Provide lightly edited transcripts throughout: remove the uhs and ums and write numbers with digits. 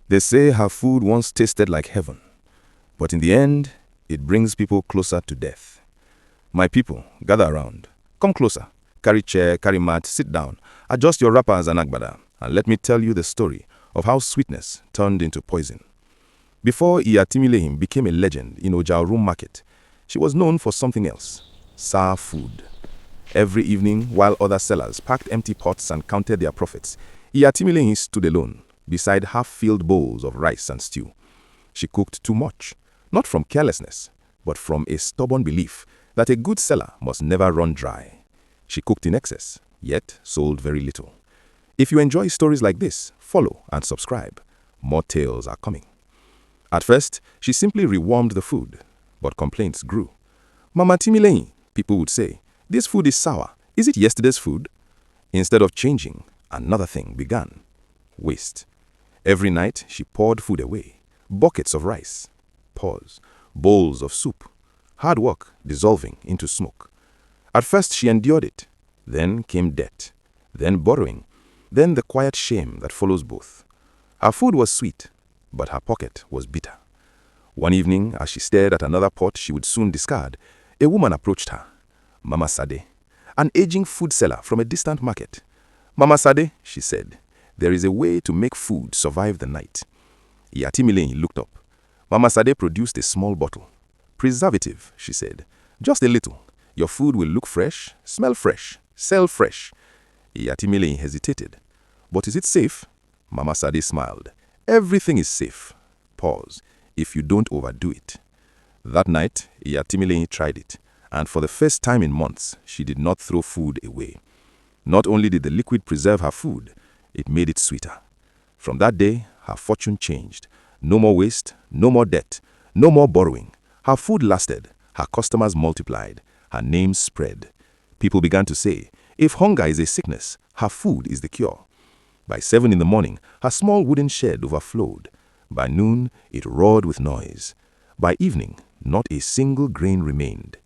They say her food once tasted like heaven, but in the end, it brings people closer to death. My people, gather around. Come closer. Carry chair, carry mat, sit down. Adjust your wrappers and agbada, and let me tell you the story of how sweetness turned into poison. Before Tímíléhìn became a legend in Ojauru market, she was known for something else: sour food. Every evening, while other sellers packed empty pots and counted their profits, Tímíléhìn stood alone, beside half-filled bowls of rice and stew. She cooked too much, not from carelessness, but from a stubborn belief that a good seller must never run dry. She cooked in excess, yet sold very little. If you enjoy stories like this, follow and subscribe. More tales are coming. At first, she simply rewarmed the food, but complaints grew. "Mama Tímíléhìn," people would say, "this food is sour. Is it yesterday's food?" Instead of changing, another thing began: waste. Every night, she poured food away. Buckets of rice. Pause. Bowls of soup. Hard work dissolving into smoke. At first, she endured it. Then came debt. Then borrowing. Then the quiet shame that follows both. Her food was sweet, but her pocket was bitter. One evening, as she stared at another pot she would soon discard, a woman approached her. Mama Sade, an aging food seller from a distant market. "Mama Sade," she said, "there is a way to make food survive the night." Tímíléhìn looked up. Mama Sade produced a small bottle. "Preservative," she said. "Just a little. Your food will look fresh, smell fresh, sell fresh." Tímíléhìn hesitated. "But is it safe?" Mama Sade smiled. "Everything is safe." Pause. "If you don't overdo it." That night, Tímíléhìn tried it, and for the first time in months, she did not throw food away. Not only did the liquid preserve her food, it made it sweeter. From that day, her fortune changed. No more waste, no more debt, no more borrowing. Her food lasted, her customers multiplied, her name spread. People began to say, if hunger is a sickness, her food is the cure. By 7 in the morning, her small wooden shed overflowed. By noon, it roared with noise. By evening, not a single grain remained,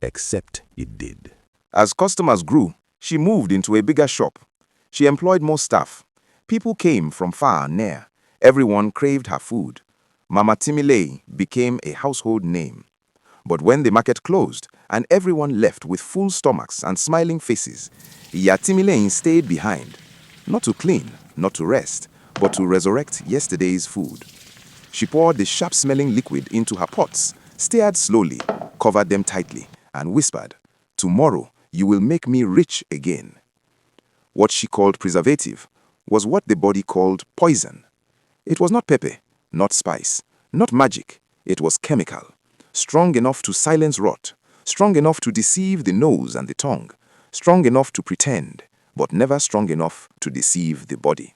except it did. As customers grew, she moved into a bigger shop. She employed more staff. People came from far and near. Everyone craved her food. Mama Tímíléhìn became a household name. But when the market closed and everyone left with full stomachs and smiling faces, Tímíléhìn stayed behind, not to clean, not to rest, but to resurrect yesterday's food. She poured the sharp-smelling liquid into her pots, stirred slowly, covered them tightly, and whispered, "Tomorrow you will make me rich again." What she called preservative was what the body called poison. It was not pepper, not spice, not magic. It was chemical, strong enough to silence rot, strong enough to deceive the nose and the tongue, strong enough to pretend, but never strong enough to deceive the body.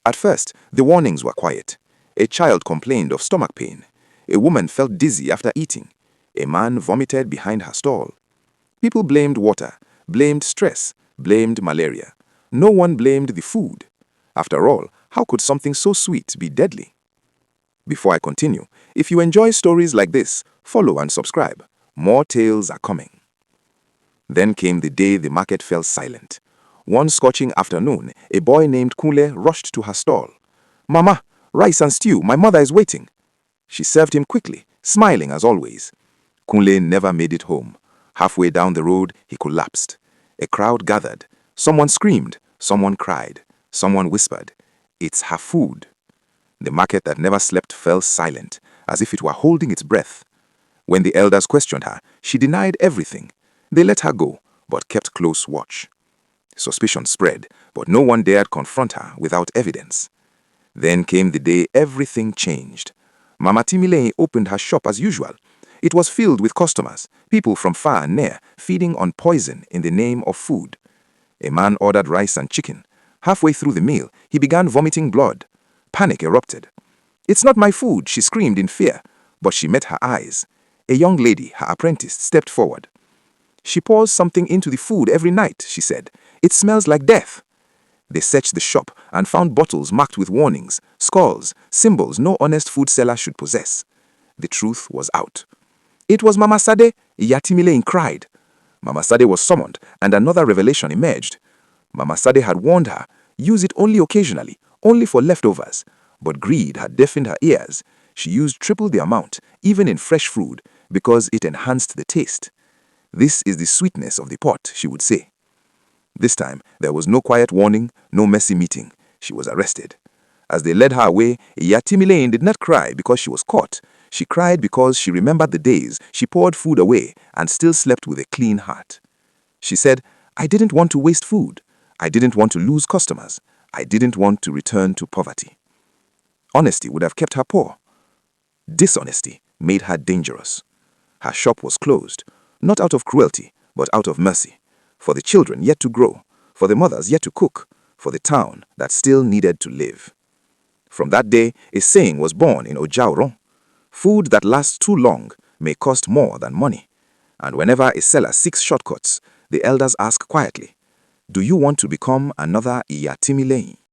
At first, the warnings were quiet. A child complained of stomach pain. A woman felt dizzy after eating. A man vomited behind her stall. People blamed water, blamed stress, blamed malaria. No one blamed the food. After all, how could something so sweet be deadly? Before I continue, if you enjoy stories like this, follow and subscribe. More tales are coming. Then came the day the market fell silent. One scorching afternoon, a boy named Kunle rushed to her stall. "Mama, rice and stew, my mother is waiting." She served him quickly, smiling as always. Kunle never made it home. Halfway down the road, he collapsed. A crowd gathered. Someone screamed, someone cried, someone whispered, "It's her food." The market that never slept fell silent, as if it were holding its breath. When the elders questioned her, she denied everything. They let her go, but kept close watch. Suspicion spread, but no one dared confront her without evidence. Then came the day everything changed. Mama Tímíléhìn opened her shop as usual. It was filled with customers, people from far and near, feeding on poison in the name of food. A man ordered rice and chicken. Halfway through the meal, he began vomiting blood. Panic erupted. "It's not my food," she screamed in fear, but she met her eyes. A young lady, her apprentice, stepped forward. "She pours something into the food every night," she said. "It smells like death." They searched the shop and found bottles marked with warnings, skulls, symbols no honest food seller should possess. The truth was out. "It was Mama Sade," Tímíléhìn cried. Mama Sade was summoned, and another revelation emerged. Mama Sade had warned her, use it only occasionally, only for leftovers. But greed had deafened her ears. She used triple the amount, even in fresh food, because it enhanced the taste. "This is the sweetness of the pot," she would say. This time, there was no quiet warning, no messy meeting. She was arrested. As they led her away, Tímíléhìn did not cry because she was caught. She cried because she remembered the days she poured food away and still slept with a clean heart. She said, "I didn't want to waste food. I didn't want to lose customers. I didn't want to return to poverty." Honesty would have kept her poor. Dishonesty made her dangerous. Her shop was closed, not out of cruelty, but out of mercy, for the children yet to grow, for the mothers yet to cook, for the town that still needed to live. From that day, a saying was born in Ojaoro: "Food that lasts too long may cost more than money." And whenever a seller seeks shortcuts, the elders ask quietly, "Do you want to become another Tímíléhìn?"